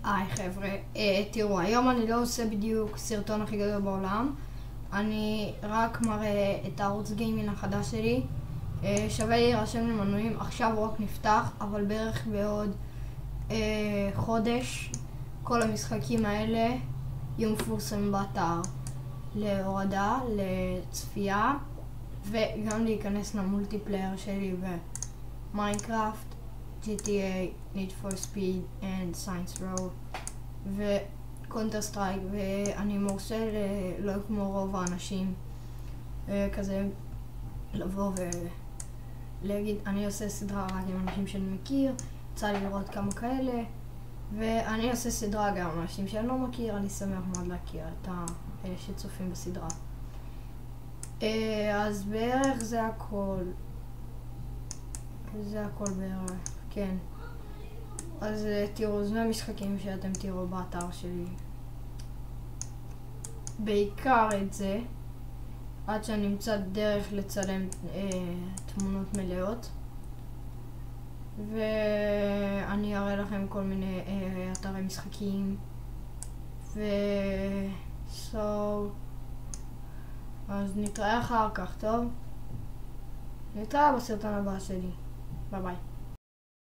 היי חבר'ה, תראו, היום אני לא עושה בדיוק סרטון הכי גדול בעולם. אני רק מראה את הערוץ גיימינג החדש שלי. שווה להירשם למנויים, עכשיו הוא רק נפתח, אבל בערך בעוד חודש כל המשחקים האלה יהיו מפורסמים באתר להורדה, לצפייה, וגם להיכנס למולטיפלייר שלי במיינקראפט, GTA, Need for Speed and Saints Row וקונטר סטרייק, ואני מורשה לא כמו רוב האנשים כזה לבוא ולהגיד אני עושה סדרה רק עם אנשים שאני מכיר, יצא לי לראות כמה כאלה, ואני עושה סדרה גם עם אנשים שאני לא מכיר. אני שמח מאוד להכיר את אלה שצופים בסדרה. אז בערך זה הכל. זה הכל בערך, כן. אז תראו, זה המשחקים שאתם תראו באתר שלי. בעיקר את זה, עד שאני אמצא דרך לצלם תמונות מלאות. ואני אראה לכם כל מיני אתרי משחקים. אז נתראה אחר כך, טוב? נתראה בסרטון הבא שלי. ביי ביי.